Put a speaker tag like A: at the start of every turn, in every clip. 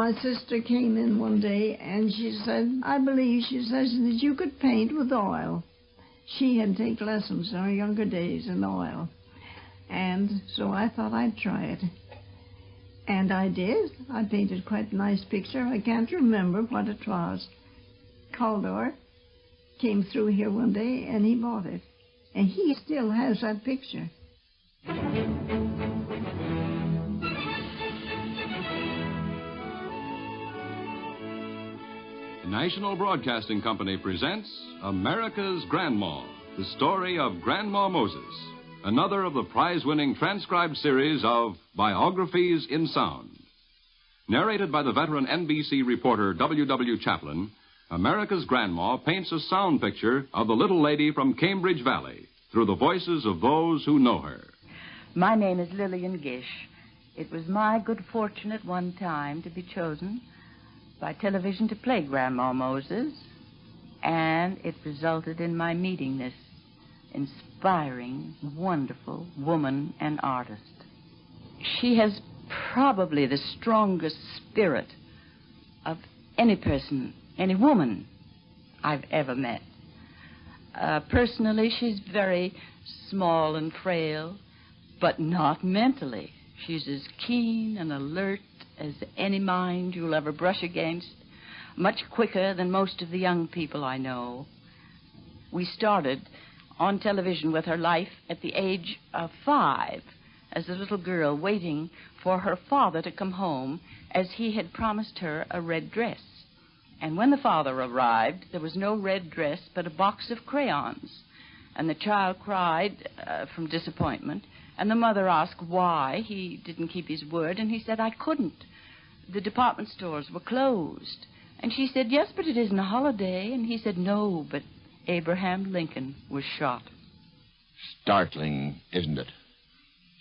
A: My sister came in one day and she said, I believe, she says, that you could paint with oil. She had taken lessons in her younger days in oil. And so I thought I'd try it. And I did. I painted quite a nice picture. I can't remember what it was. Caldor came through here one day and he bought it. And he still has that picture.
B: National Broadcasting Company presents America's Grandma, the story of Grandma Moses, another of the prize-winning transcribed series of Biographies in Sound. Narrated by the veteran NBC reporter W.W. Chaplin, America's Grandma paints a sound picture of the little lady from Cambridge Valley through the voices of those who know her.
C: My name is Lillian Gish. It was my good fortune at one time to be chosen by television to play Grandma Moses, and it resulted in my meeting this inspiring, wonderful woman and artist. She has probably the strongest spirit of any person, any woman I've ever met. Personally, she's very small and frail, but not mentally. She's as keen and alert as any mind you'll ever brush against, much quicker than most of the young people I know. We started on television with her life at the age of 5 as a little girl waiting for her father to come home as he had promised her a red dress. And when the father arrived, there was no red dress but a box of crayons. And the child cried from disappointment. And the mother asked why he didn't keep his word, and he said, I couldn't. The department stores were closed. And she said, yes, but it isn't a holiday. And he said, no, but Abraham Lincoln was shot.
D: Startling, isn't it?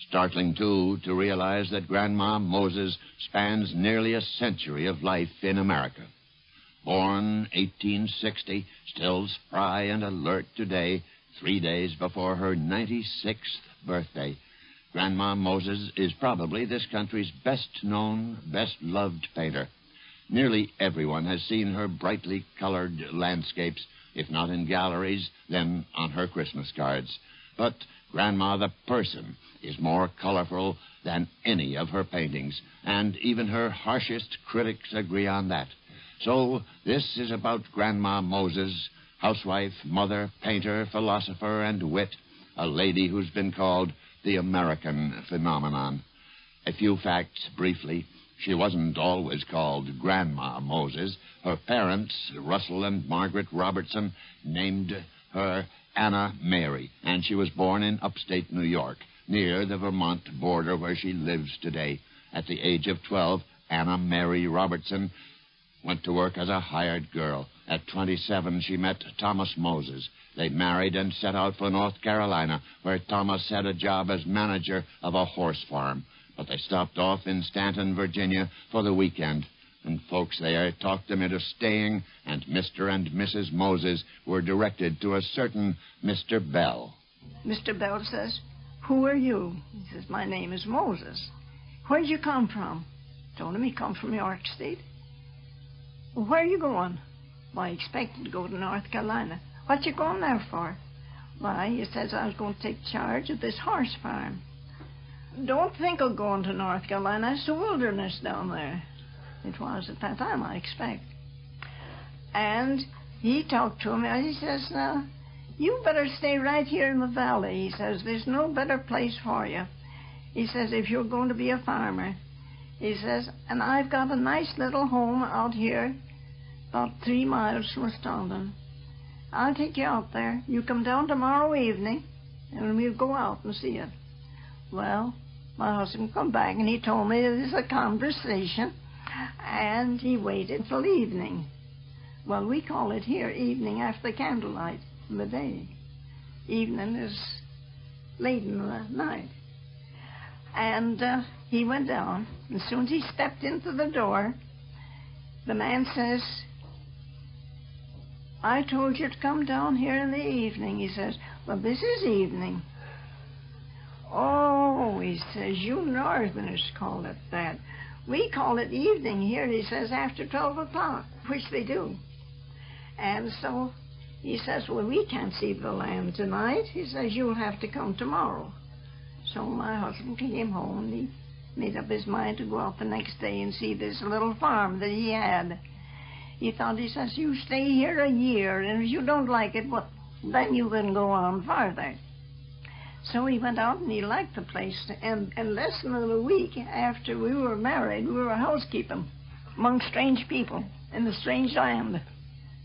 D: Startling, too, to realize that Grandma Moses spans nearly a century of life in America. Born 1860, still spry and alert today, 3 days before her 96th birthday, Grandma Moses is probably this country's best-known, best-loved painter. Nearly everyone has seen her brightly colored landscapes, if not in galleries, then on her Christmas cards. But Grandma the person is more colorful than any of her paintings, and even her harshest critics agree on that. So this is about Grandma Moses, housewife, mother, painter, philosopher, and wit, a lady who's been called the American phenomenon. A few facts briefly. She wasn't always called Grandma Moses. Her parents, Russell and Margaret Robertson, named her Anna Mary, and she was born in upstate New York, near the Vermont border where she lives today. At the age of 12, Anna Mary Robertson went to work as a hired girl. At 27, she met Thomas Moses. They married and set out for North Carolina, where Thomas had a job as manager of a horse farm. But they stopped off in Stanton, Virginia, for the weekend. And folks there talked them into staying, and Mr. and Mrs. Moses were directed to a certain Mr. Bell.
A: Mr. Bell says, who are you? He says, my name is Moses. Where'd you come from? Told him he come from York State. Well, where are you going? Well, I expected to go to North Carolina. What you going there for? Why, he says I was going to take charge of this horse farm. Don't think of going to North Carolina. It's the wilderness down there. It was at that time, I expect. And he talked to me, and he says, now, you better stay right here in the valley. He says, there's no better place for you. He says, if you're going to be a farmer. He says, and I've got a nice little home out here, about 3 miles from Staunton. I'll take you out there. You come down tomorrow evening, and we'll go out and see it. Well, my husband come back, and he told me it was a conversation, and he waited till evening. Well, we call it here evening after candlelight in the day. Evening is late in the night. And he went down. As soon as he stepped into the door, the man says, I told you to come down here in the evening. He says, well, this is evening. Oh, he says, you Northerners call it that. We call it evening here, he says, after 12 o'clock, which they do. And so he says, well, we can't see the land tonight. He says, you'll have to come tomorrow. So my husband came home, and he made up his mind to go out the next day and see this little farm that he had. He thought, he says, you stay here a year, and if you don't like it, well, then you can go on farther. So he went out, and he liked the place. And less than a week after we were married, we were housekeeping among strange people in a strange land.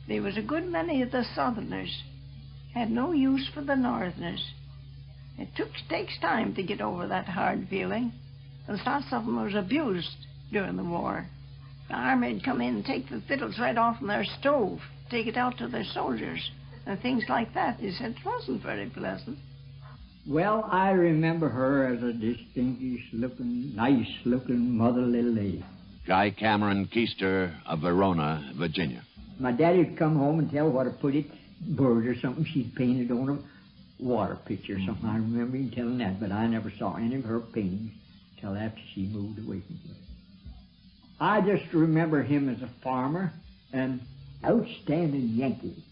A: There was a good many of the Southerners had no use for the Northerners. It takes time to get over that hard feeling. And lots of them was abused during the war. The army would come in and take the fiddles right off from their stove, take it out to their soldiers, and things like that. He said it wasn't very pleasant.
E: Well, I remember her as a distinguished-looking, nice-looking motherly lady.
D: Guy Cameron Keister of Verona, Virginia.
E: My daddy would come home and tell what a pretty bird or something she'd painted on a water pitcher or something. I remember him telling that, but I never saw any of her paintings till after she moved away from here. I just remember him as a farmer, an outstanding Yankee.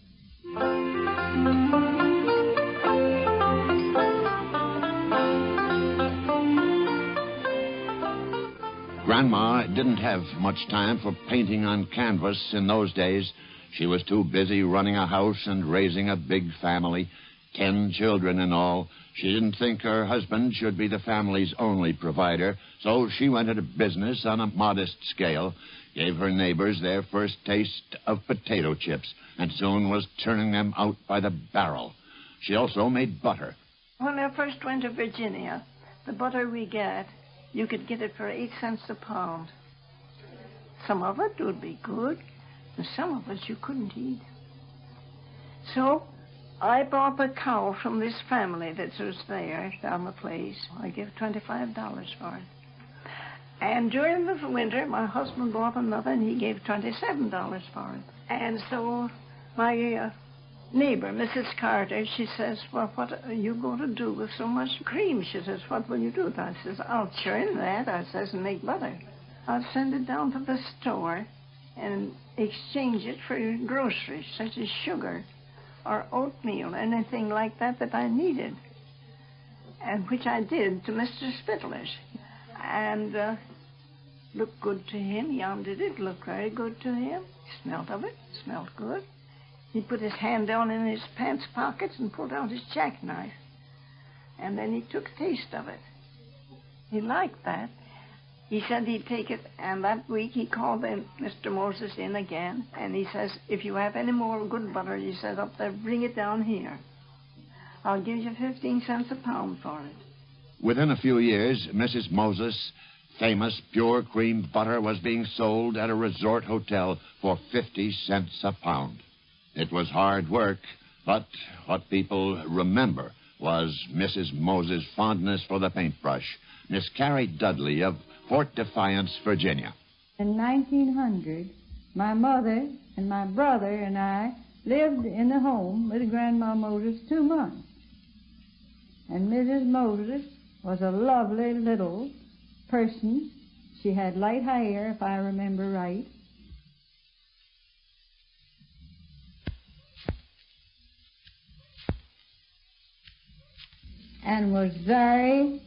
D: Grandma didn't have much time for painting on canvas in those days. She was too busy running a house and raising a big family, 10 children in all. She didn't think her husband should be the family's only provider, so she went into business on a modest scale, gave her neighbors their first taste of potato chips, and soon was turning them out by the barrel. She also made butter.
A: When I first went to Virginia, the butter we get, you could get it for 8 cents a pound. Some of it would be good, and some of it you couldn't eat. So I bought the cow from this family that was there down the place. I gave $25 for it. And during the winter, my husband bought another, and he gave $27 for it. And so my neighbor, Mrs. Carter, she says, well, what are you going to do with so much cream? She says, what will you do? I says, I'll churn that, I says, and make butter. I'll send it down to the store and exchange it for groceries, such as sugar or oatmeal, anything like that that I needed. And which I did to Mr. Spittler's. And looked good to him. Yum, did it look very good to him. He smelled of it, smelled good. He put his hand down in his pants pockets and pulled out his jackknife. And then he took a taste of it. He liked that. He said he'd take it, and that week he called in Mr. Moses in again, and he says, if you have any more good butter, he says, up there, bring it down here. I'll give you 15 cents a pound for it.
D: Within a few years, Mrs. Moses' famous pure cream butter was being sold at a resort hotel for 50 cents a pound. It was hard work, but what people remember was Mrs. Moses' fondness for the paintbrush. Miss Carrie Dudley of Fort Defiance, Virginia.
F: In 1900, my mother and my brother and I lived in the home with Grandma Moses 2 months. And Mrs. Moses was a lovely little person. She had light hair, if I remember right. And was a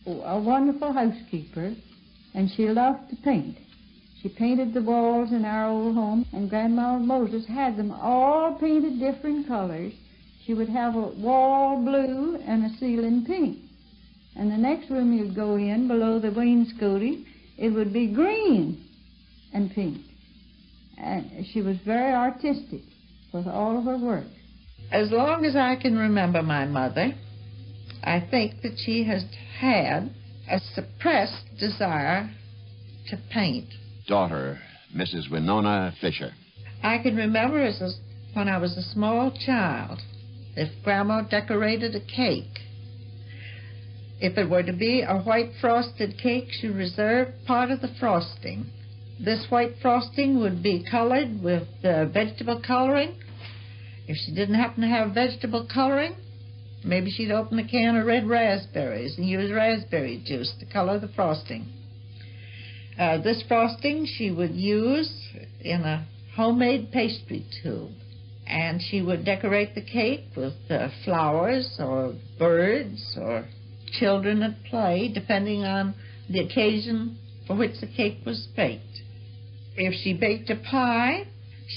F: wonderful housekeeper, and she loved to paint. She painted the walls in our old home, and Grandma Moses had them all painted different colors. She would have a wall blue and a ceiling pink. And the next room you'd go in, below the wainscoting, it would be green and pink. And she was very artistic with all of her work.
G: As long as I can remember my mother, I think that she has had a suppressed desire to paint.
D: Daughter, Mrs. Winona Fisher.
G: I can remember when I was a small child, if Grandma decorated a cake, if it were to be a white frosted cake, she reserved part of the frosting. This white frosting would be colored with vegetable coloring. If she didn't happen to have vegetable coloring, maybe she'd open a can of red raspberries and use raspberry juice to color the frosting. This frosting she would use in a homemade pastry tube. And she would decorate the cake with flowers or birds or children at play, depending on the occasion for which the cake was baked. If she baked a pie,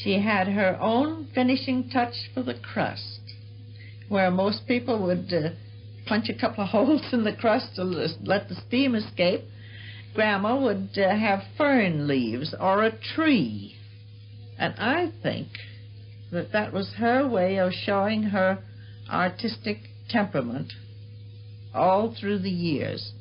G: she had her own finishing touch for the crust, where most people would punch a couple of holes in the crust to let the steam escape. Grandma would have fern leaves or a tree. And I think that was her way of showing her artistic temperament all through the years.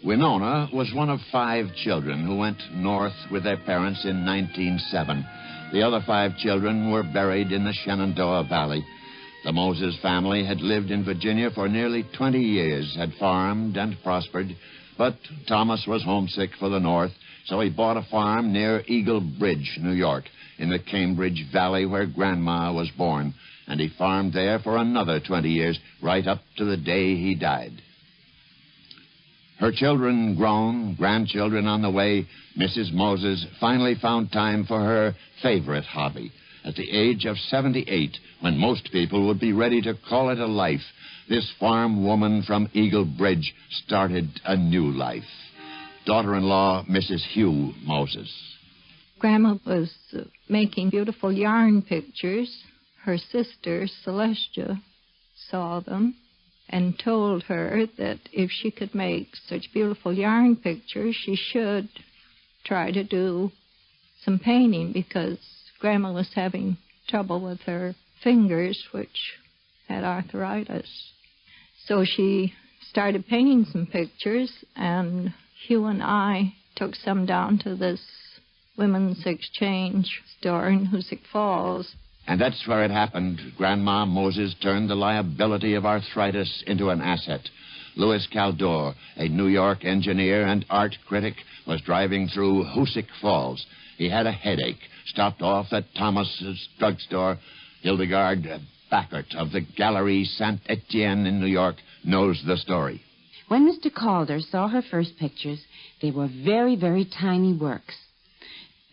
D: Winona was one of 5 children who went north with their parents in 1907. The other 5 children were buried in the Shenandoah Valley. The Moses family had lived in Virginia for nearly 20 years, had farmed and prospered, but Thomas was homesick for the north, so he bought a farm near Eagle Bridge, New York, in the Cambridge Valley where Grandma was born, and he farmed there for another 20 years, right up to the day he died. Her children grown, grandchildren on the way, Mrs. Moses finally found time for her favorite hobby. At the age of 78, when most people would be ready to call it a life, this farm woman from Eagle Bridge started a new life. Daughter-in-law, Mrs. Hugh Moses.
H: Grandma was making beautiful yarn pictures. Her sister, Celestia, saw them and told her that if she could make such beautiful yarn pictures, she should try to do some painting, because Grandma was having trouble with her fingers, which had arthritis. So she started painting some pictures, and Hugh and I took some down to this women's exchange store in Hoosick Falls.
D: And that's where it happened. Grandma Moses turned the liability of arthritis into an asset. Louis Caldor, a New York engineer and art critic, was driving through Hoosick Falls. He had a headache, stopped off at Thomas's drugstore. Hildegard Backert of the Galerie Saint-Etienne in New York knows the story.
I: When Mr. Calder saw her first pictures, they were very, very tiny works.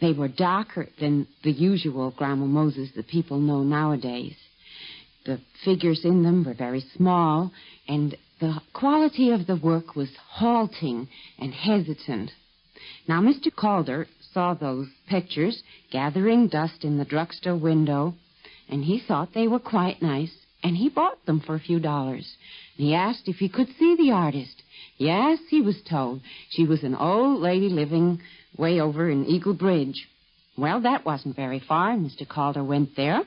I: They were darker than the usual Grandma Moses that people know nowadays. The figures in them were very small, and the quality of the work was halting and hesitant. Now, Mr. Calder saw those pictures gathering dust in the drugstore window, and he thought they were quite nice, and he bought them for a few dollars. And he asked if he could see the artist. Yes, he was told. She was an old lady living way over in Eagle Bridge. Well, that wasn't very far, and Mr. Calder went there,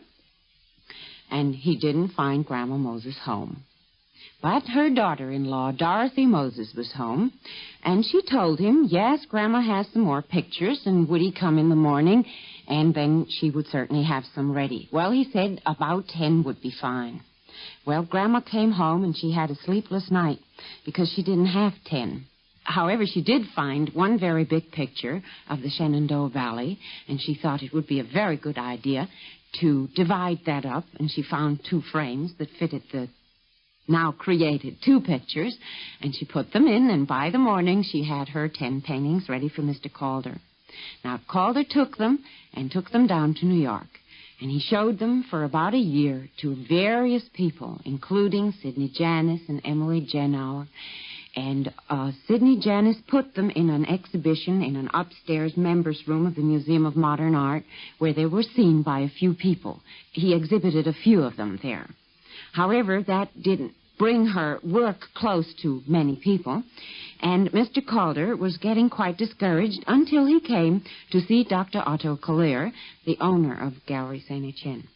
I: and he didn't find Grandma Moses home. But her daughter-in-law, Dorothy Moses, was home, and she told him, yes, Grandma has some more pictures, and would he come in the morning, and then she would certainly have some ready. Well, he said about 10 would be fine. Well, Grandma came home, and she had a sleepless night because she didn't have 10. However, she did find one very big picture of the Shenandoah Valley, and she thought it would be a very good idea to divide that up, and she found 2 frames that fitted the now created 2 pictures, and she put them in, and by the morning she had her 10 paintings ready for Mr. Calder. Now, Calder took them down to New York, and he showed them for about a year to various people, including Sidney Janis and Emily Genauer. And Sidney Janis put them in an exhibition in an upstairs members' room of the Museum of Modern Art, where they were seen by a few people. He exhibited a few of them there. However, that didn't bring her work close to many people, and Mr. Calder was getting quite discouraged until he came to see Dr. Otto Collier, the owner of Galerie Saint-Etienne.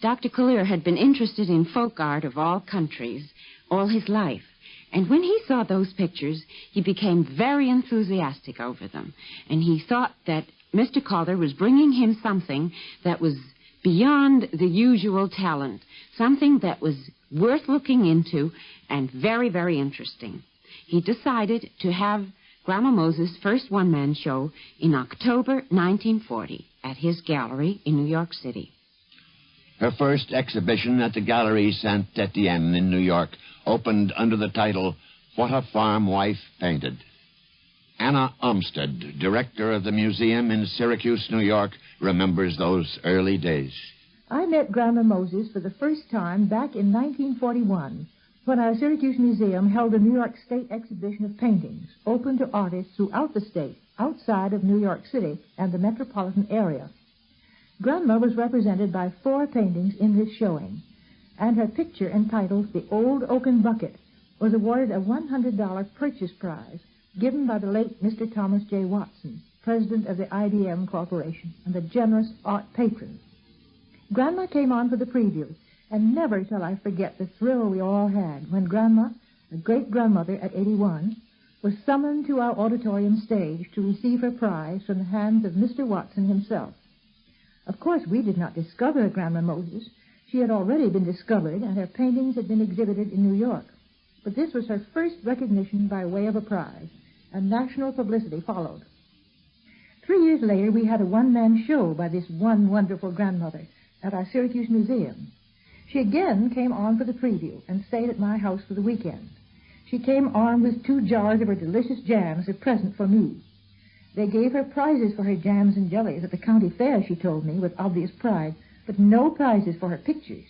I: Dr. Collier had been interested in folk art of all countries all his life. And when he saw those pictures, he became very enthusiastic over them. And he thought that Mr. Calder was bringing him something that was beyond the usual talent, something that was worth looking into and very, very interesting. He decided to have Grandma Moses' first one-man show in October 1940 at his gallery in New York City.
D: Her first exhibition at the Galerie Saint-Étienne in New York opened under the title, What a Farm Wife Painted. Anna Umstead, director of the museum in Syracuse, New York, remembers those early days.
J: I met Grandma Moses for the first time back in 1941 when our Syracuse Museum held a New York State exhibition of paintings open to artists throughout the state, outside of New York City and the metropolitan area. Grandma was represented by 4 paintings in this showing, and her picture entitled The Old Oaken Bucket was awarded a $100 purchase prize given by the late Mr. Thomas J. Watson, president of the IBM Corporation and a generous art patron. Grandma came on for the preview, and never shall I forget the thrill we all had when Grandma, a great-grandmother at 81, was summoned to our auditorium stage to receive her prize from the hands of Mr. Watson himself. Of course, we did not discover Grandma Moses. She had already been discovered, and her paintings had been exhibited in New York. But this was her first recognition by way of a prize, and national publicity followed. 3 years later, we had a one-man show by this one wonderful grandmother at our Syracuse Museum. She again came on for the preview and stayed at my house for the weekend. She came armed with 2 jars of her delicious jams, a present for me. They gave her prizes for her jams and jellies at the county fair, she told me, with obvious pride, but no prizes for her pictures.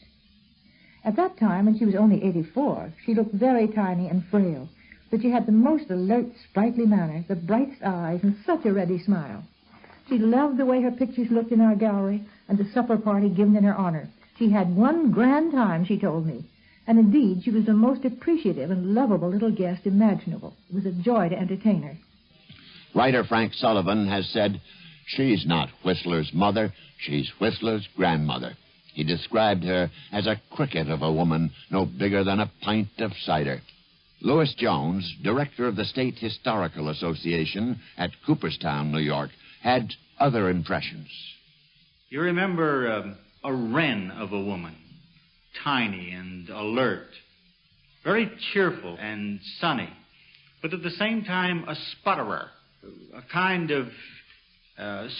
J: At that time, when she was only 84, she looked very tiny and frail, but she had the most alert, sprightly manner, the brightest eyes, and such a ready smile. She loved the way her pictures looked in our gallery and the supper party given in her honor. She had one grand time, she told me, and indeed she was the most appreciative and lovable little guest imaginable. It was a joy to entertain her.
D: Writer Frank Sullivan has said, she's not Whistler's mother, she's Whistler's grandmother. He described her as a cricket of a woman, no bigger than a pint of cider. Louis Jones, director of the State Historical Association at Cooperstown, New York, had other impressions.
K: You remember a wren of a woman, tiny and alert, very cheerful and sunny, but at the same time a sputterer, a kind of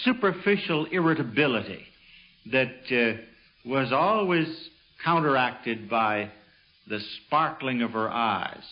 K: superficial irritability that was always counteracted by the sparkling of her eyes.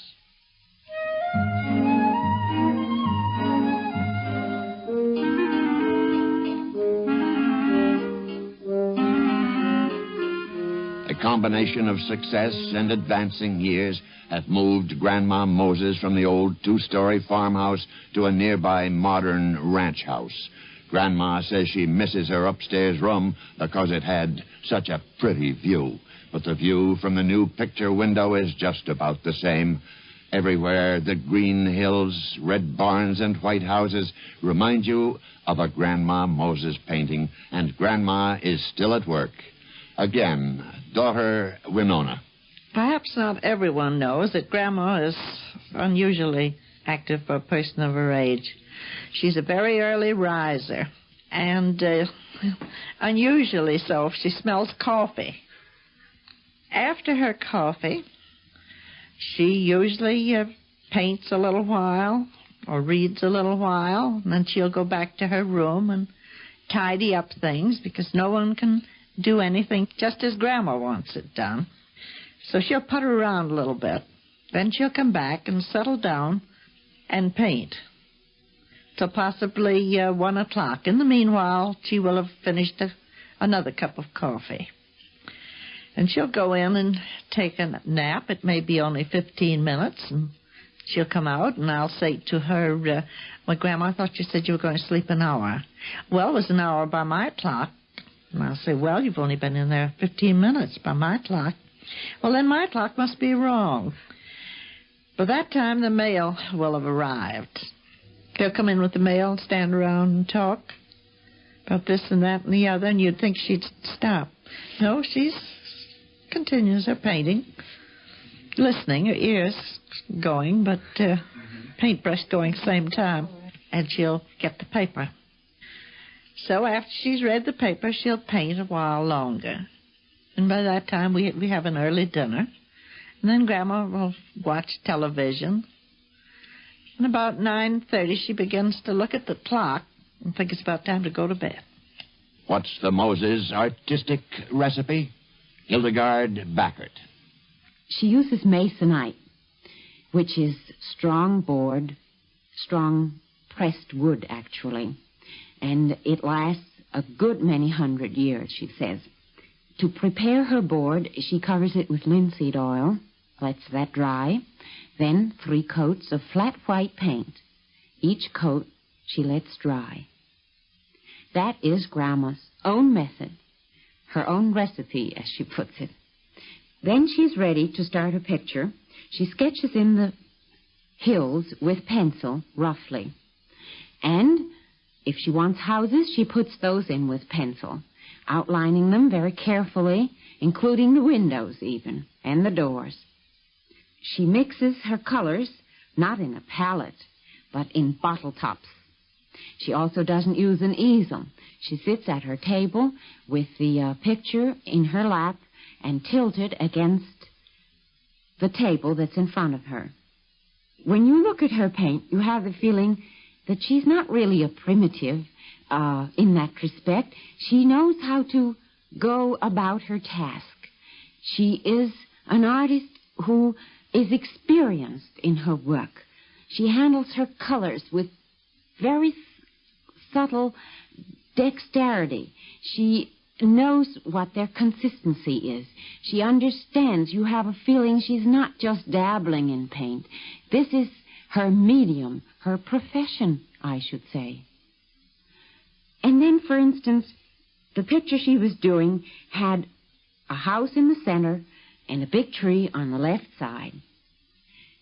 D: A combination of success and advancing years have moved Grandma Moses from the old 2-story farmhouse to a nearby modern ranch house. Grandma says she misses her upstairs room because it had such a pretty view. But the view from the new picture window is just about the same. Everywhere, the green hills, red barns, and white houses remind you of a Grandma Moses painting, and Grandma is still at work. Again, daughter Winona.
G: Perhaps not everyone knows that Grandma is unusually active for a person of her age. She's a very early riser, and unusually so if she smells coffee. After her coffee, she usually paints a little while or reads a little while, and then she'll go back to her room and tidy up things because no one can do anything just as Grandma wants it done. So she'll putter around a little bit. Then she'll come back and settle down and paint till possibly 1 o'clock. In the meanwhile, she will have finished another cup of coffee. And she'll go in and take a nap. It may be only 15 minutes, and she'll come out, and I'll say to her, well, Grandma, I thought you said you were going to sleep an hour. Well, it was an hour by my clock. And I'll say, well, you've only been in there 15 minutes by my clock. Well, then my clock must be wrong. By that time, the mail will have arrived. They'll come in with the mail and stand around and talk about this and that and the other, and you'd think she'd stop. No, she continues her painting, listening, her ears going, but paintbrush going at the same time, and she'll get the paper. So after she's read the paper, she'll paint a while longer. And by that time, we have an early dinner. And then Grandma will watch television And about 9:30, she begins to look at the clock and think it's about time to go to bed.
D: What's the Moses artistic recipe? Hildegard Backert.
I: She uses masonite, which is strong board, strong pressed wood, actually. And it lasts a good many 100 years, she says. To prepare her board, she covers it with linseed oil, lets that dry, then 3 coats of flat white paint. Each coat she lets dry. That is Grandma's own method, her own recipe, as she puts it. Then she's ready to start her picture. She sketches in the hills with pencil, roughly. And if she wants houses, she puts those in with pencil, outlining them very carefully, including the windows even, and the doors. She mixes her colors, not in a palette, but in bottle tops. She also doesn't use an easel. She sits at her table with the picture in her lap and tilted against the table that's in front of her. When you look at her paint, you have the feeling that she's not really a primitive in that respect. She knows how to go about her task. She is an artist who is experienced in her work. She handles her colors with very subtle dexterity. She knows what their consistency is. She understands. You have a feeling she's not just dabbling in paint. This is her medium, her profession, I should say. And then, for instance, the picture she was doing had a house in the center and a big tree on the left side.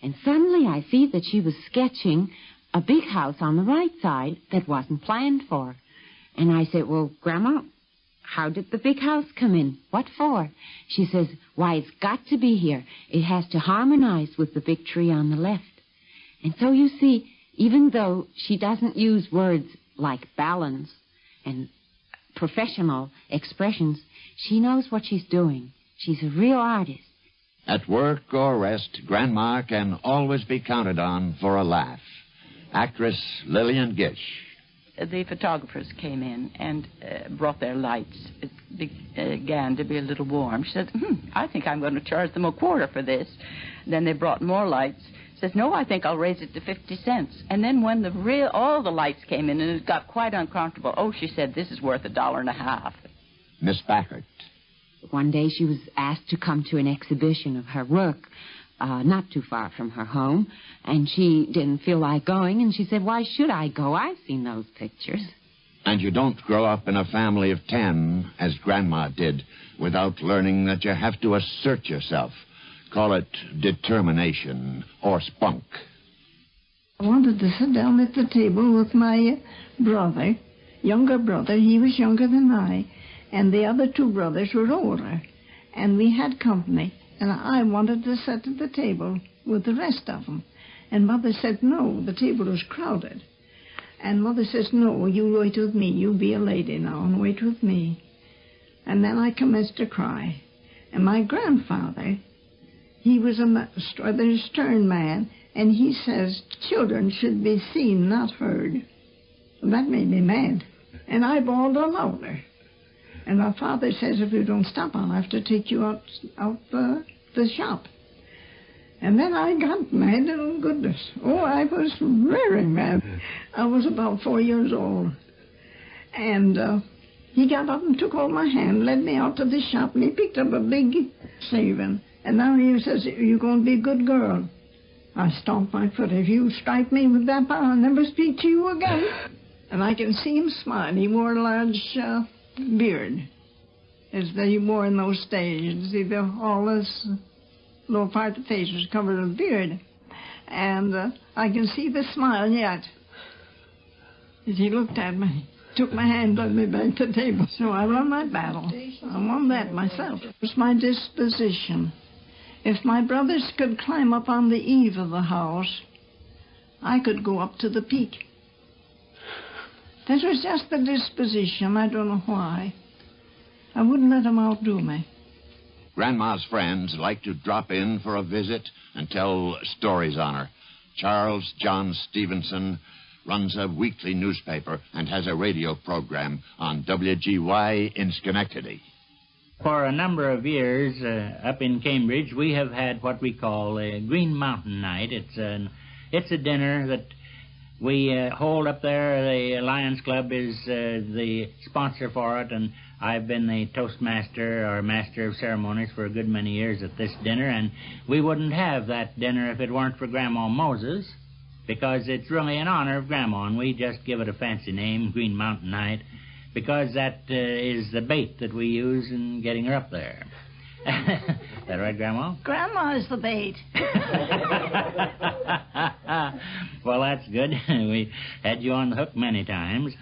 I: And suddenly I see that she was sketching a big house on the right side that wasn't planned for. And I said, well, Grandma, how did the big house come in? What for? She says, why, it's got to be here. It has to harmonize with the big tree on the left. And so you see, even though she doesn't use words like balance and professional expressions, she knows what she's doing. She's a real artist.
D: At work or rest, Grandma can always be counted on for a laugh. Actress Lillian Gish.
C: The photographers came in and brought their lights. It began to be a little warm. She said, I think I'm going to charge them $0.25 for this. Then they brought more lights. She says, no, I think I'll raise it to 50 cents. And then when all the lights came in and it got quite uncomfortable, she said, this is worth $1.50.
D: Miss Backert.
I: One day she was asked to come to an exhibition of her work, not too far from her home, and she didn't feel like going, and she said, why should I go? I've seen those pictures.
D: And you don't grow up in a family of 10, as Grandma did, without learning that you have to assert yourself. Call it determination or spunk.
A: I wanted to sit down at the table with my brother, younger brother. He was younger than I, and the other 2 brothers were older, and we had company. And I wanted to sit at the table with the rest of them. And Mother said, no, the table was crowded. And Mother says, no, you wait with me. You be a lady now and wait with me. And then I commenced to cry. And my grandfather, he was a rather stern man, and he says, children should be seen, not heard. And that made me mad. And I bawled all louder. And my father says, if you don't stop, I'll have to take you out the shop. And then I got mad, oh goodness. I was very mad. I was about 4 years old. And he got up and took hold of my hand, led me out to the shop, and he picked up a big saving. And now he says, you're going to be a good girl. I stomped my foot. If you strike me with that bar, I'll never speak to you again. And I can see him smile. He wore a large beard, as they wore in those days. All this lower part of the face was covered with beard. And I can see the smile yet. As he looked at me, took my hand, led me back to the table. So I won my battle. I won that myself. It was my disposition. If my brothers could climb up on the eave of the house, I could go up to the peak. That was just the disposition. I don't know why. I wouldn't let them outdo me.
D: Grandma's friends like to drop in for a visit and tell stories on her. Charles John Stevenson runs a weekly newspaper and has a radio program on WGY in Schenectady.
L: For a number of years up in Cambridge, we have had what we call a Green Mountain Night. It's a dinner that we hold up there. The Lions Club is the sponsor for it, and I've been the Toastmaster or Master of Ceremonies for a good many years at this dinner, and we wouldn't have that dinner if it weren't for Grandma Moses, because it's really in honor of Grandma, and we just give it a fancy name, Green Mountain Night, because that is the bait that we use in getting her up there. Is that right, Grandma?
A: Grandma is the bait.
L: Well, that's good. We had you on the hook many times,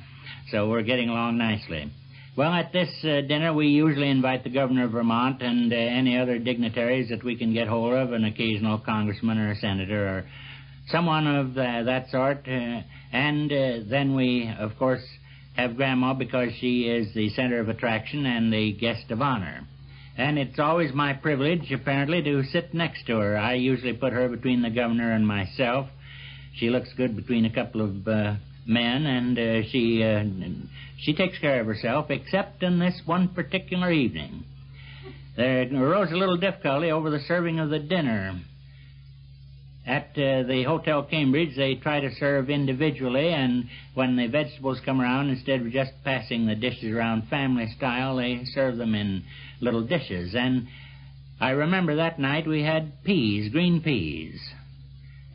L: so we're getting along nicely. Well, at this dinner, we usually invite the governor of Vermont and any other dignitaries that we can get hold of, an occasional congressman or a senator or someone of that sort. And then we, of course, have Grandma because she is the center of attraction and the guest of honor. And it's always my privilege, apparently, to sit next to her. I usually put her between the governor and myself. She looks good between a couple of men, and she takes care of herself, except in this one particular evening. There arose a little difficulty over the serving of the dinner. At the Hotel Cambridge, they try to serve individually, and when the vegetables come around, instead of just passing the dishes around family style, they serve them in little dishes. And I remember that night we had peas, green peas.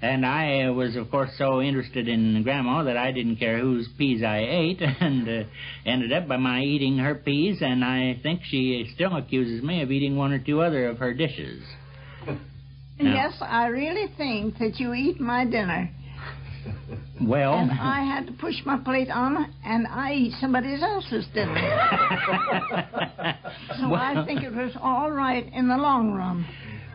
L: And I was, of course, so interested in Grandma that I didn't care whose peas I ate, and ended up by my eating her peas, and I think she still accuses me of eating one or two other of her dishes. Now,
A: yes, I really think that you eat my dinner.
L: Well...
A: And I had to push my plate on, and I eat somebody else's dinner. So I think it was all right in the long run.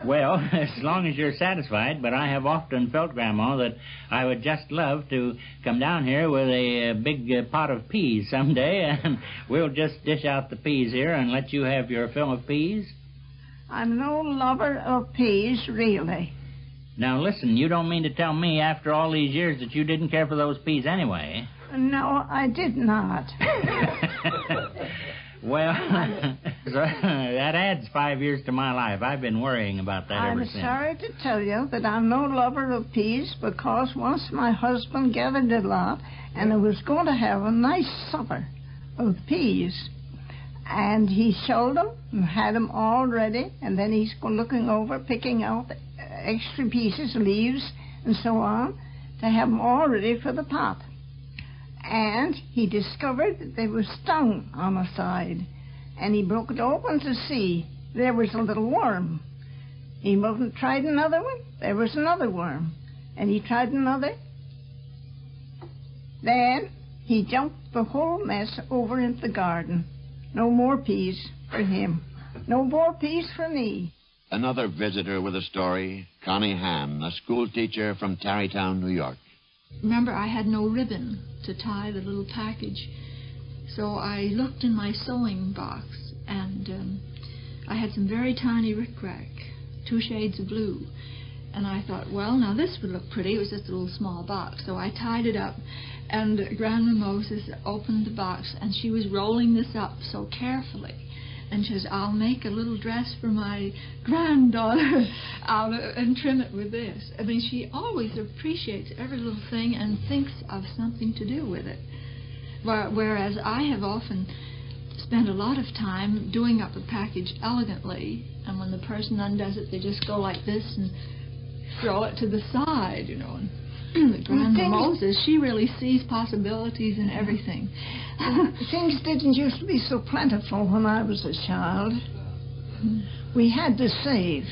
L: Well, as long as you're satisfied, but I have often felt, Grandma, that I would just love to come down here with a big pot of peas someday, and we'll just dish out the peas here and let you have your fill of peas.
A: I'm no lover of peas, really.
L: Now, listen, you don't mean to tell me after all these years that you didn't care for those peas anyway.
A: No, I did not.
L: Well, that adds 5 years to my life. I've been worrying about that ever since.
A: I'm sorry to tell you that I'm no lover of peas because once my husband gathered a lot and I was going to have a nice supper of peas. And he showed them and had them all ready, and then he's looking over, picking out extra pieces, leaves, and so on, to have them all ready for the pot. And he discovered that they were stung on the side, and he broke it open to see there was a little worm. He tried another one, there was another worm, and he tried another. Then he jumped the whole mess over into the garden. No more peas for him. No more peas for me.
D: Another visitor with a story, Connie Ham, a school teacher from Tarrytown, New York.
M: Remember, I had no ribbon to tie the little package, so I looked in my sewing box, and I had some very tiny rickrack, 2 shades of blue. And I thought, well, now this would look pretty. It was just a little small box. So I tied it up, and Grandma Moses opened the box, and she was rolling this up so carefully. And she says, I'll make a little dress for my granddaughter and trim it with this. I mean, she always appreciates every little thing and thinks of something to do with it. Whereas I have often spent a lot of time doing up a package elegantly, and when the person undoes it, they just go like this and throw it to the side, you know. And Grandma Moses, she really sees possibilities in everything.
A: Things didn't used to be so plentiful when I was a child. We had to save.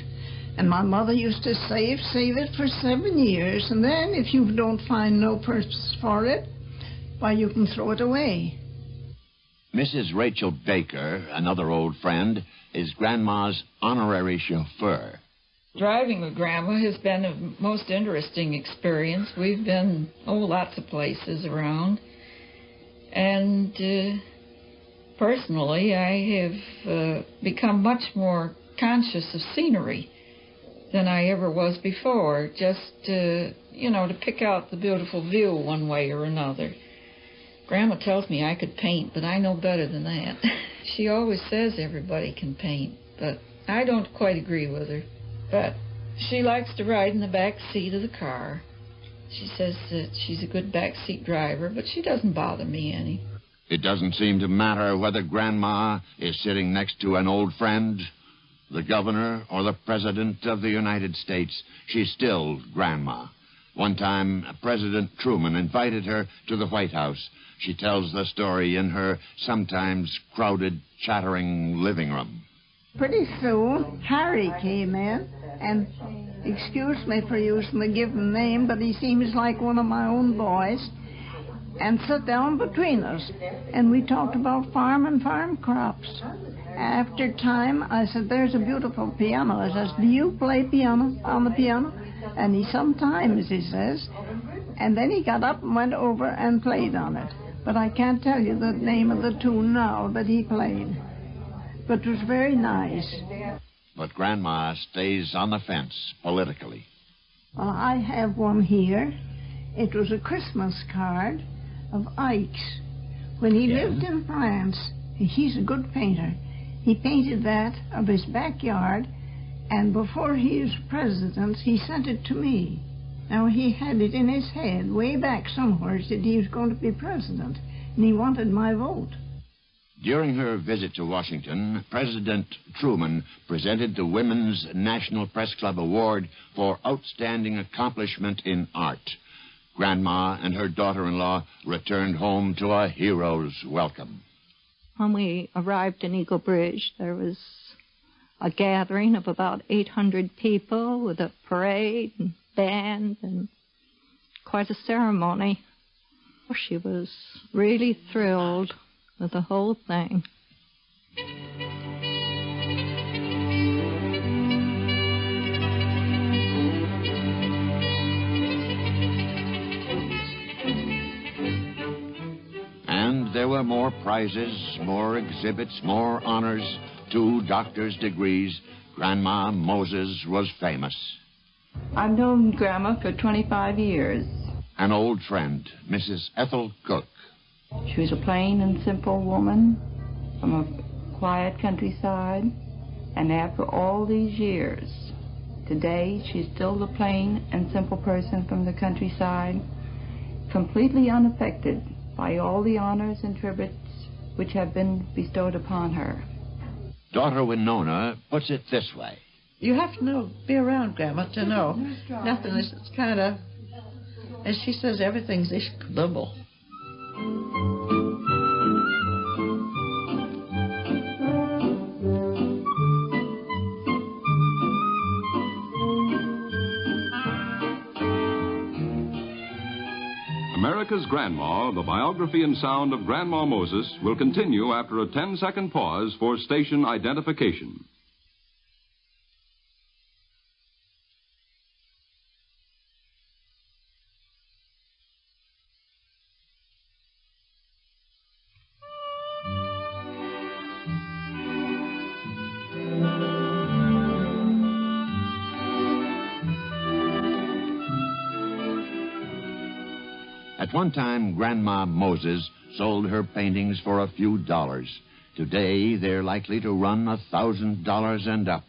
A: And my mother used to save it for 7 years, and then if you don't find no purpose for it, why, you can throw it away.
D: Mrs. Rachel Baker, another old friend, is Grandma's honorary chauffeur.
F: Driving with Grandma has been a most interesting experience. We've been, lots of places around. And personally, I have become much more conscious of scenery.
N: than I ever was before, just to pick out the beautiful view one way or another. Grandma tells me I could paint, but I know better than that. She always says everybody can paint, but I don't quite agree with her. But she likes to ride in the back seat of the car. She says that she's a good back seat driver, but she doesn't bother me any.
D: It doesn't seem to matter whether Grandma is sitting next to an old friend, the governor, or the president of the United States. She's still Grandma. One time, President Truman invited her to the White House. She tells the story in her sometimes crowded, chattering living room.
A: Pretty soon, Harry came in, and excuse me for using the given name, but he seems like one of my own boys, and sat down between us, and we talked about farm and farm crops. After time, I said, there's a beautiful piano. I says, do you play piano on the piano? And he sometimes, he says. And then he got up and went over and played on it. But I can't tell you the name of the tune now that he played. But it was very nice.
D: But Grandma stays on the fence politically.
A: Well, I have one here. It was a Christmas card of Ike's. When he lived in France, he's a good painter. He painted that of his backyard, and before he was president, he sent it to me. Now, he had it in his head way back somewhere that he was going to be president, and he wanted my vote.
D: During her visit to Washington, President Truman presented the Women's National Press Club Award for Outstanding Accomplishment in Art. Grandma and her daughter-in-law returned home to a hero's welcome.
H: When we arrived in Eagle Bridge, there was a gathering of about 800 people with a parade and band and quite a ceremony. She was really thrilled with the whole thing.
D: And there were more prizes, more exhibits, more honors, 2 doctor's degrees. Grandma Moses was famous.
C: I've known Grandma for 25 years.
D: An old friend, Mrs. Ethel Cook.
C: She was a plain and simple woman from a quiet countryside. And after all these years, today she's still the plain and simple person from the countryside, completely unaffected by all the honors and tributes which have been bestowed upon her.
D: Daughter Winona puts it this way.
G: You have to be around Grandma to know. Nothing is kind of, as she says, everything's ishkabibble.
B: America's Grandma, the biography and sound of Grandma Moses, will continue after a 10-second pause for station identification.
D: At one time, Grandma Moses sold her paintings for a few dollars. Today, they're likely to run $1,000 and up.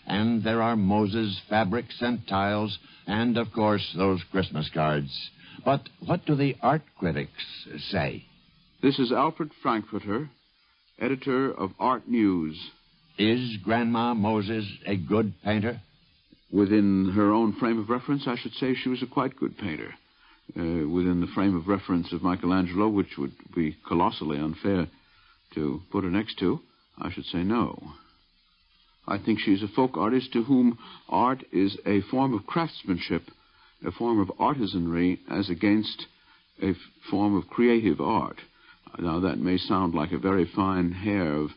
D: And there are Moses fabrics and tiles, and, of course, those Christmas cards. But what do the art critics say?
O: This is Alfred Frankfurter, editor of Art News.
D: Is Grandma Moses a good painter?
O: Within her own frame of reference, I should say she was a quite good painter. Within the frame of reference of Michelangelo, which would be colossally unfair to put her next to, I should say no. I think she's a folk artist to whom art is a form of craftsmanship, a form of artisanry, as against a form of creative art. Now, that may sound like a very fine hair of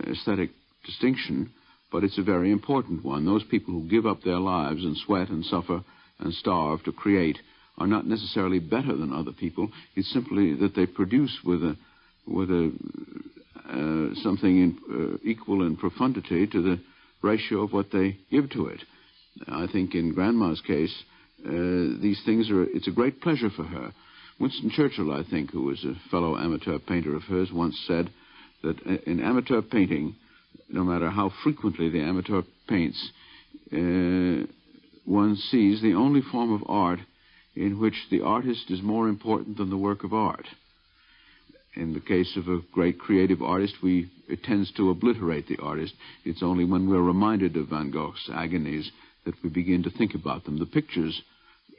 O: aesthetic distinction, but it's a very important one. Those people who give up their lives and sweat and suffer and starve to create are not necessarily better than other people. It's simply that they produce with something equal in profundity to the ratio of what they give to it. I think in Grandma's case, these things it's a great pleasure for her. Winston Churchill, I think, who was a fellow amateur painter of hers, once said that in amateur painting, no matter how frequently the amateur paints, one sees the only form of art in which the artist is more important than the work of art. In the case of a great creative artist, it tends to obliterate the artist. It's only when we're reminded of Van Gogh's agonies that we begin to think about them. The pictures,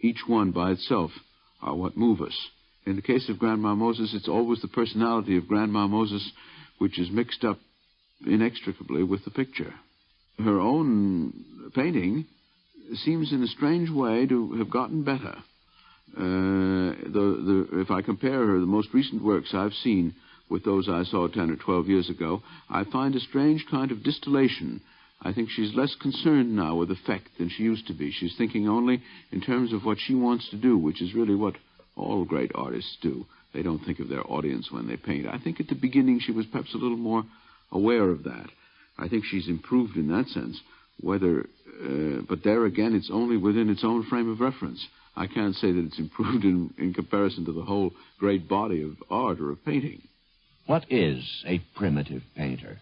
O: each one by itself, are what move us. In the case of Grandma Moses, it's always the personality of Grandma Moses which is mixed up inextricably with the picture. Her own painting seems in a strange way to have gotten better. If I compare her, the most recent works I've seen with those I saw 10 or 12 years ago, I find a strange kind of distillation. I think she's less concerned now with effect than she used to be. She's thinking only in terms of what she wants to do, which is really what all great artists do. They don't think of their audience when they paint. I think at the beginning she was perhaps a little more aware of that. I think she's improved in that sense. But there again, it's only within its own frame of reference. I can't say that it's improved in comparison to the whole great body of art or of painting.
D: What is a primitive painter?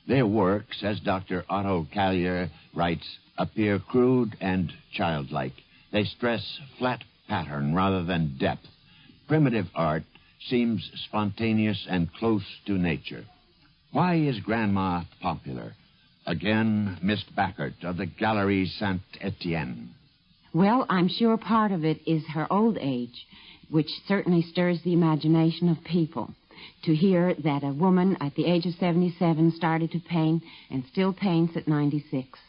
D: Their works, as Dr. Otto Callier writes, appear crude and childlike. They stress flat pattern rather than depth. Primitive art seems spontaneous and close to nature. Why is Grandma popular? Again, Miss Backert of the Galerie Saint-Étienne.
I: Well, I'm sure part of it is her old age, which certainly stirs the imagination of people. To hear that a woman at the age of 77 started to paint and still paints at 96.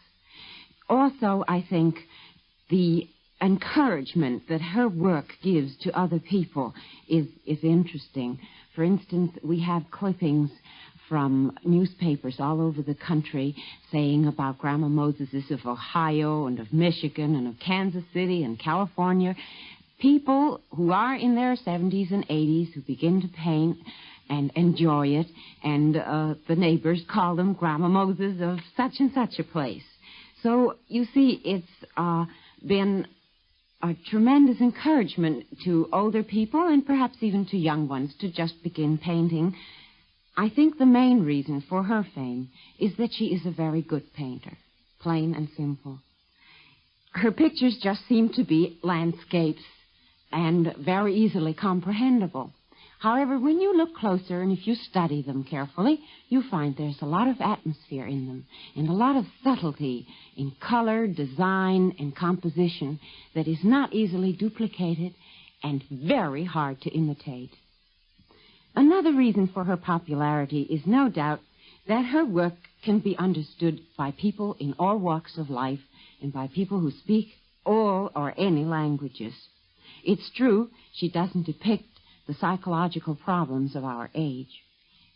I: Also, I think the encouragement that her work gives to other people is interesting. For instance, we have clippings from newspapers all over the country saying about Grandma Moseses of Ohio and of Michigan and of Kansas City and California. People who are in their 70s and 80s who begin to paint and enjoy it, and the neighbors call them Grandma Moses of such and such a place. So, you see, it's been a tremendous encouragement to older people and perhaps even to young ones to just begin painting. I think the main reason for her fame is that she is a very good painter, plain and simple. Her pictures just seem to be landscapes and very easily comprehensible. However, when you look closer and if you study them carefully, you find there's a lot of atmosphere in them and a lot of subtlety in color, design, and composition that is not easily duplicated and very hard to imitate. Another reason for her popularity is no doubt that her work can be understood by people in all walks of life and by people who speak all or any languages. It's true, she doesn't depict the psychological problems of our age.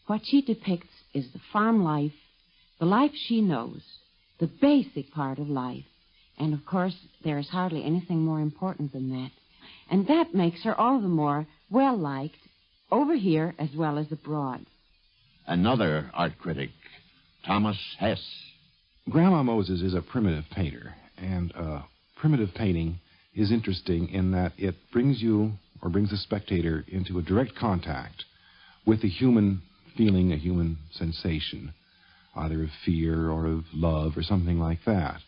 I: What she depicts is the farm life, the life she knows, the basic part of life. And, of course, there is hardly anything more important than that. And that makes her all the more well-liked over here as well as abroad.
D: Another art critic, Thomas Hess.
P: Grandma Moses is a primitive painter, and primitive painting is interesting in that it brings you or brings the spectator into a direct contact with a human feeling, a human sensation, either of fear or of love or something like that.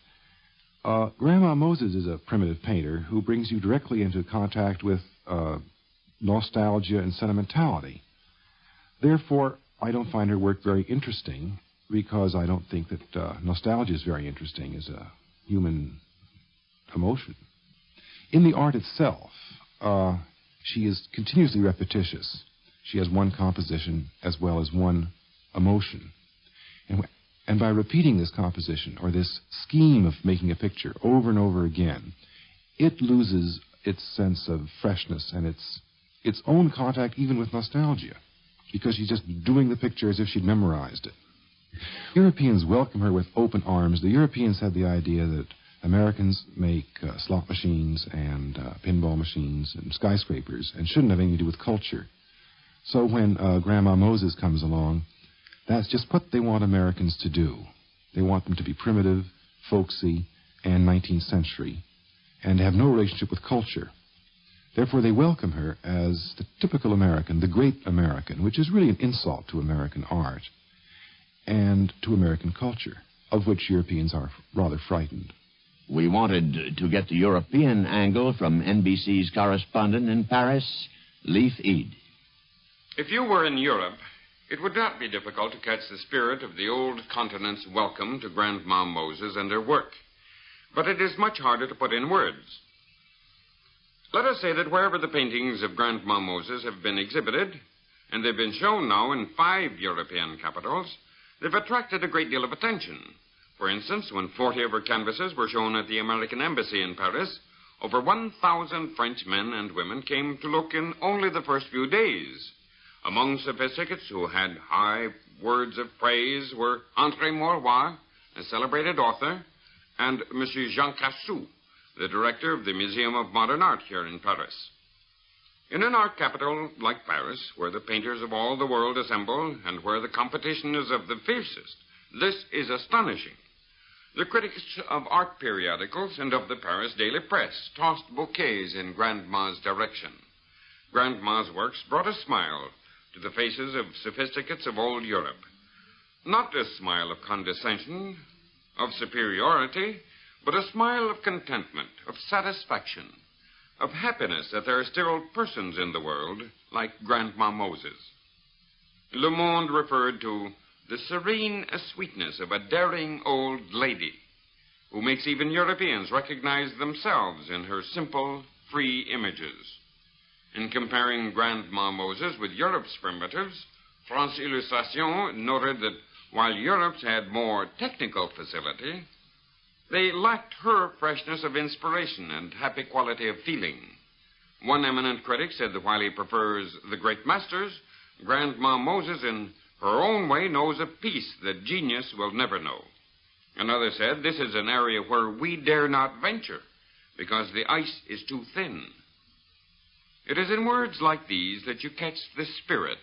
P: Grandma Moses is a primitive painter who brings you directly into contact with nostalgia and sentimentality. Therefore, I don't find her work very interesting because I don't think that nostalgia is very interesting as a human emotion. In the art itself, she is continuously repetitious. She has one composition as well as one emotion. And by repeating this composition or this scheme of making a picture over and over again, it loses its sense of freshness and its own contact even with nostalgia, because she's just doing the picture as if she'd memorized it. Europeans welcome her with open arms. The Europeans had the idea that Americans make slot machines and pinball machines and skyscrapers and shouldn't have anything to do with culture. So when Grandma Moses comes along, that's just what they want Americans to do. They want them to be primitive, folksy, and 19th century and have no relationship with culture. Therefore, they welcome her as the typical American, the great American, which is really an insult to American art and to American culture, of which Europeans are rather frightened.
D: We wanted to get the European angle from NBC's correspondent in Paris, Leif Eid.
Q: If you were in Europe, it would not be difficult to catch the spirit of the old continent's welcome to Grandma Moses and her work. But it is much harder to put in words. Let us say that wherever the paintings of Grandma Moses have been exhibited, and they've been shown now in 5 European capitals, they've attracted a great deal of attention. For instance, when 40 of her canvases were shown at the American Embassy in Paris, over 1,000 French men and women came to look in only the first few days. Among sophisticates who had high words of praise were André Maurois, a celebrated author, and Monsieur Jean Cassou, the director of the Museum of Modern Art here in Paris. In an art capital like Paris, where the painters of all the world assemble and where the competition is of the fiercest, this is astonishing. The critics of art periodicals and of the Paris daily press tossed bouquets in Grandma's direction. Grandma's works brought a smile to the faces of sophisticates of old Europe. Not a smile of condescension, of superiority, but a smile of contentment, of satisfaction, of happiness that there are still persons in the world like Grandma Moses. Le Monde referred to the serene sweetness of a daring old lady who makes even Europeans recognize themselves in her simple, free images. In comparing Grandma Moses with Europe's primitives, France Illustration noted that while Europe's had more technical facility, they lacked her freshness of inspiration and happy quality of feeling. One eminent critic said that while he prefers the great masters, Grandma Moses in her own way knows a peace that genius will never know. Another said, this is an area where we dare not venture because the ice is too thin. It is in words like these that you catch the spirit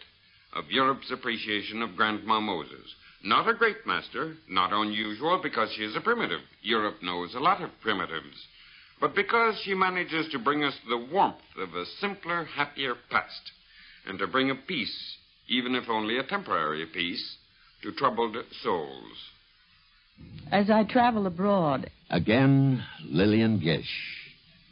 Q: of Europe's appreciation of Grandma Moses. Not a great master, not unusual because she is a primitive. Europe knows a lot of primitives. But because she manages to bring us the warmth of a simpler, happier past and to bring a peace, even if only a temporary peace, to troubled souls.
C: As I travel abroad...
D: Again, Lillian Gish.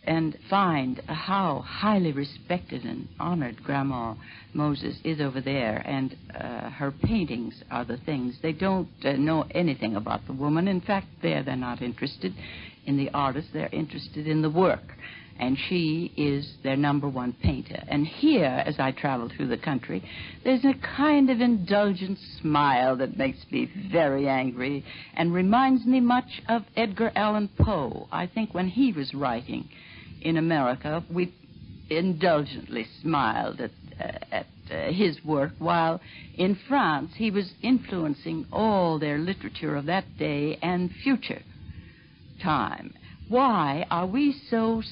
C: And find how highly respected and honored Grandma Moses is over there, and her paintings are the things. They don't know anything about the woman. In fact, they're not interested in the artist. They're interested in the work. And she is their number one painter. And here, as I travel through the country, there's a kind of indulgent smile that makes me very angry and reminds me much of Edgar Allan Poe. I think when he was writing in America, we indulgently smiled at his work, while in France he was influencing all their literature of that day and future time. Why are we so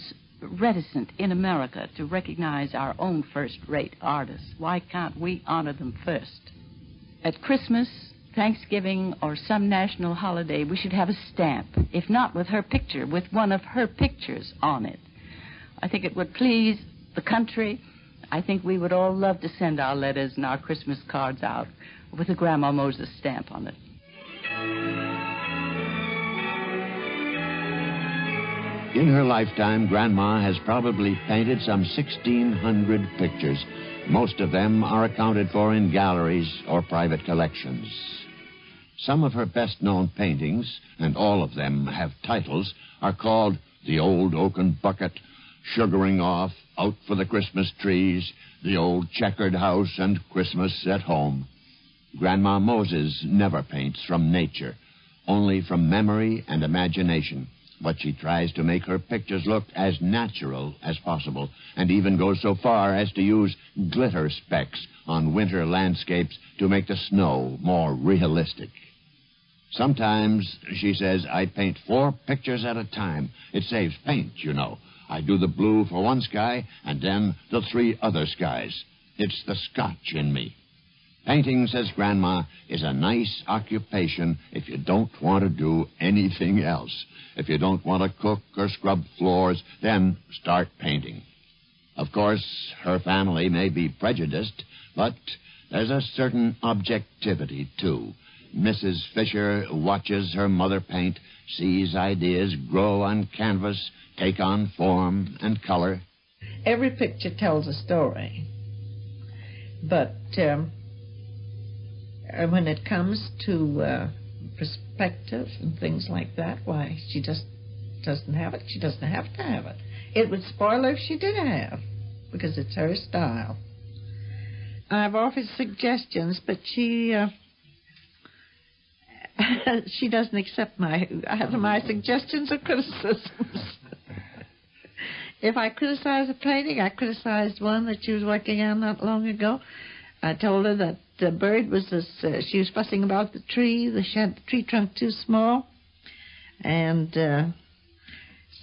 C: reticent in America to recognize our own first-rate artists? Why can't we honor them first? At Christmas, Thanksgiving, or some national holiday, we should have a stamp, if not with her picture, with one of her pictures on it. I think it would please the country. I think we would all love to send our letters and our Christmas cards out with a Grandma Moses stamp on it.
D: In her lifetime, Grandma has probably painted some 1,600 pictures. Most of them are accounted for in galleries or private collections. Some of her best-known paintings, and all of them have titles, are called The Old Oaken Bucket, Sugaring Off, Out for the Christmas Trees, The Old Checkered House, and Christmas at Home. Grandma Moses never paints from nature, only from memory and imagination. But she tries to make her pictures look as natural as possible, and even goes so far as to use glitter specks on winter landscapes to make the snow more realistic. Sometimes, she says, I paint 4 pictures at a time. It saves paint, you know. I do the blue for one sky, and then the 3 other skies. It's the Scotch in me. Painting, says Grandma, is a nice occupation if you don't want to do anything else. If you don't want to cook or scrub floors, then start painting. Of course, her family may be prejudiced, but there's a certain objectivity, too. Mrs. Fisher watches her mother paint, sees ideas grow on canvas, take on form and color.
G: Every picture tells a story. But when it comes to perspective and things like that, why, she just doesn't have it. She doesn't have to have it. It would spoil her if she did have, because it's her style. I've offered suggestions, but she doesn't accept my suggestions or criticisms. If I criticize a painting, I criticized one that she was working on not long ago. I told her that the bird was she was fussing about the tree. She had the tree trunk too small. And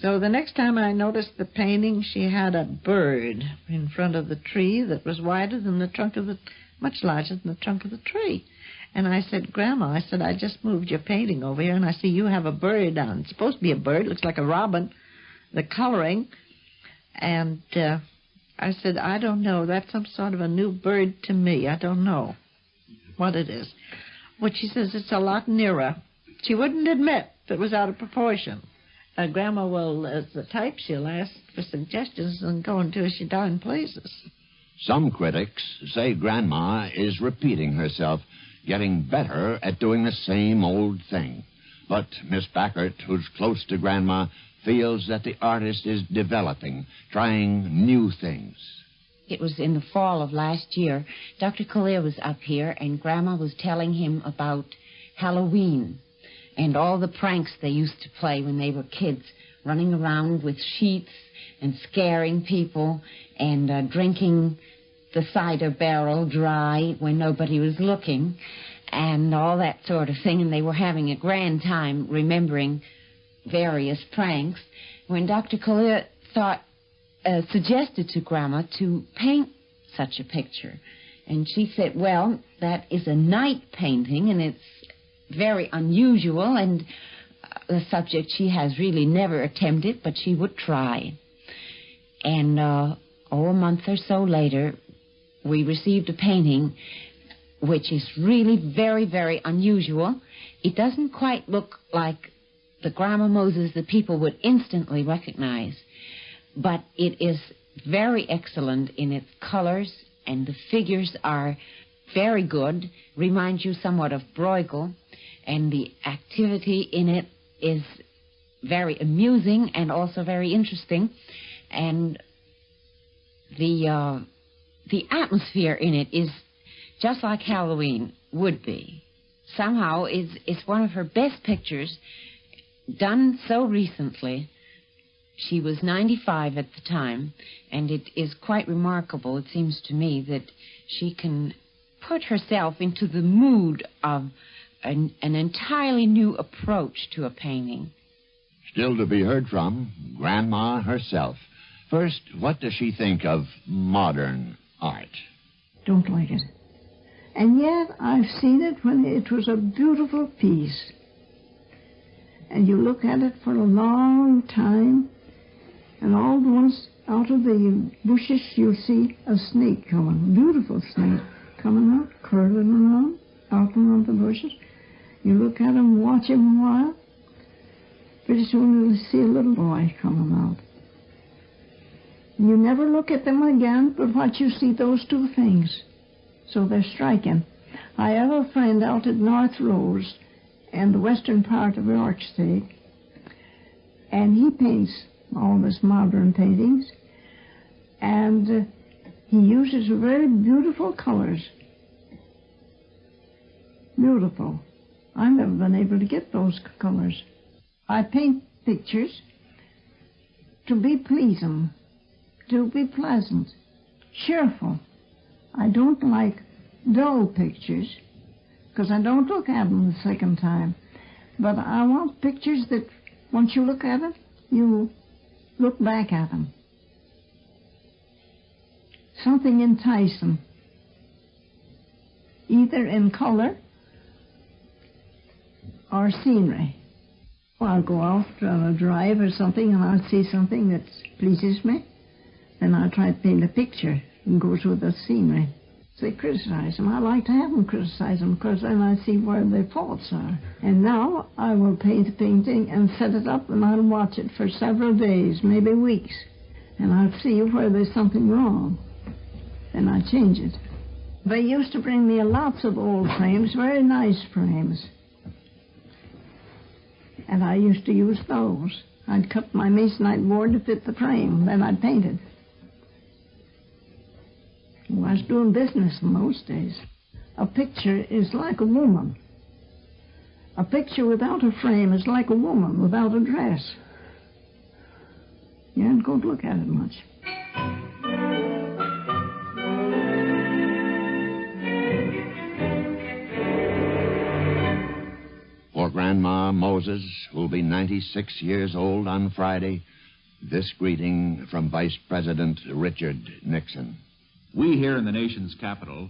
G: so the next time I noticed the painting, she had a bird in front of the tree that was wider than the trunk of much larger than the trunk of the tree. And I said, Grandma, I just moved your painting over here, and I see you have a bird on. It's supposed to be a bird. It looks like a robin, the coloring. And I said, I don't know. That's some sort of a new bird to me. I don't know what it is. But she says it's a lot nearer. She wouldn't admit that it was out of proportion. Grandma will, as the type, she'll ask for suggestions and go until she darn pleases.
D: Some critics say Grandma is repeating herself, getting better at doing the same old thing. But Miss Backert, who's close to Grandma, feels that the artist is developing, trying new things.
I: It was in the fall of last year. Dr. Collier was up here, and Grandma was telling him about Halloween and all the pranks they used to play when they were kids, running around with sheets and scaring people and drinking the cider barrel dry when nobody was looking and all that sort of thing. And they were having a grand time remembering various pranks when Dr. Collier suggested to Grandma to paint such a picture. And she said, well, that is a night painting, and it's very unusual, and the subject she has really never attempted, but she would try. And a month or so later, we received a painting which is really very, very unusual. It doesn't quite look like the Grandma Moses that people would instantly recognize, but it is very excellent in its colors, and the figures are very good, reminds you somewhat of Bruegel, and the activity in it is very amusing and also very interesting, and the atmosphere in it is just like Halloween would be. Somehow it's one of her best pictures, done so recently. She was 95 at the time, and it is quite remarkable, it seems to me, that she can put herself into the mood of an entirely new approach to a painting.
D: Still to be heard from, Grandma herself. First, what does she think of modern art?
A: Don't like it. And yet I've seen it when it was a beautiful piece. And you look at it for a long time, and all at once out of the bushes you'll see a snake coming, beautiful snake, coming out, curling around, out around the bushes. You look at him, watch him a while, pretty soon you'll see a little boy coming out. And you never look at them again, but what you see, those two things. So they're striking. I have a friend out at North Rose, in the western part of York State, and he paints all this modern paintings, and he uses very beautiful colors. Beautiful. I've never been able to get those colors. I paint pictures to be pleasing, to be pleasant, cheerful. I don't like dull pictures, because I don't look at them the second time. But I want pictures that, once you look at it, you look back at them. Something enticing. either in color or scenery. I'll go out on a drive or something and I'll see something that pleases me, and I'll try to paint a picture and go through the scenery. They criticize them. I like to have them criticize them because then I see where their faults are. And now I will paint a painting and set it up and I'll watch it for several days, maybe weeks, and I'll see where there's something wrong. Then I change it. They used to bring me lots of old frames, very nice frames. And I used to use those. I'd cut my masonite board to fit the frame, then I'd paint it. Well, I was doing business in those days. A picture is like a woman. A picture without a frame is like a woman without a dress. You aren't going to look at it much.
D: For Grandma Moses, who'll be 96 years old on Friday, this greeting from Vice President Richard Nixon.
R: We here in the nation's capital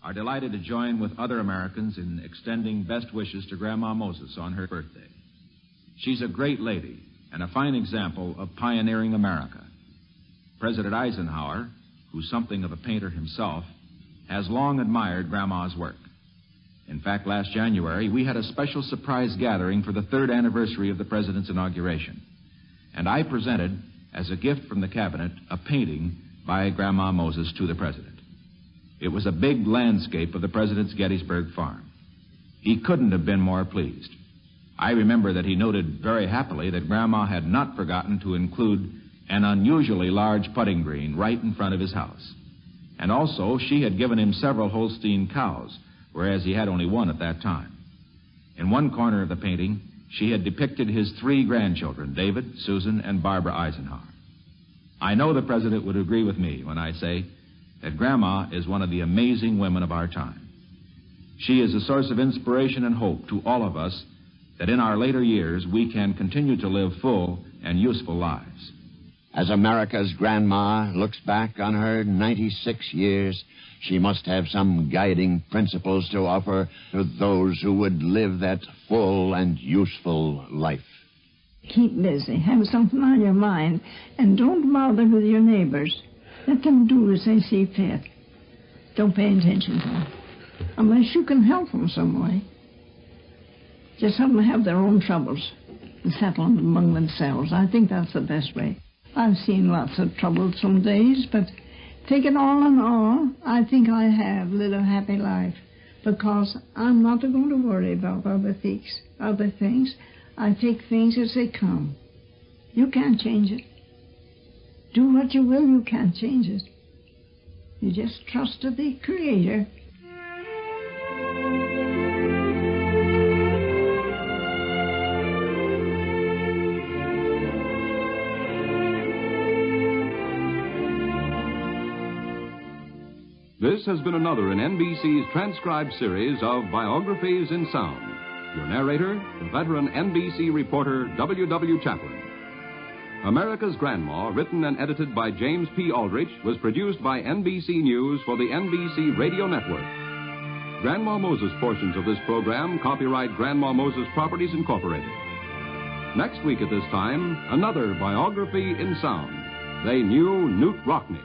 R: are delighted to join with other Americans in extending best wishes to Grandma Moses on her birthday. She's a great lady and a fine example of pioneering America. President Eisenhower, who's something of a painter himself, has long admired Grandma's work. In fact, last January, we had a special surprise gathering for the 3rd anniversary of the President's inauguration. And I presented, as a gift from the Cabinet, a painting by Grandma Moses to the President. It was a big landscape of the President's Gettysburg farm. He couldn't have been more pleased. I remember that he noted very happily that Grandma had not forgotten to include an unusually large putting green right in front of his house. And also, she had given him several Holstein cows, whereas he had only one at that time. In one corner of the painting, she had depicted his 3 grandchildren, David, Susan, and Barbara Eisenhower. I know the President would agree with me when I say that Grandma is one of the amazing women of our time. She is a source of inspiration and hope to all of us that in our later years we can continue to live full and useful lives.
D: As America's Grandma looks back on her 96 years, she must have some guiding principles to offer to those who would live that full and useful life.
A: Keep busy. Have something on your mind. And don't bother with your neighbors. Let them do as they see fit. Don't pay attention to them. Unless you can help them some way. Just let them have their own troubles and settle them among themselves. I think that's the best way. I've seen lots of trouble some days, but take it all in all, I think I have lived a happy life because I'm not going to worry about other things. I take things as they come. You can't change it. Do what you will, you can't change it. You just trust to the Creator.
B: This has been another in NBC's transcribed series of Biographies in Sound. Your narrator, the veteran NBC reporter W.W. Chaplin. America's Grandma, written and edited by James P. Aldrich, was produced by NBC News for the NBC Radio Network. Grandma Moses portions of this program copyright Grandma Moses Properties, Incorporated. Next week at this time, another Biography in Sound. They knew Newt Rockney.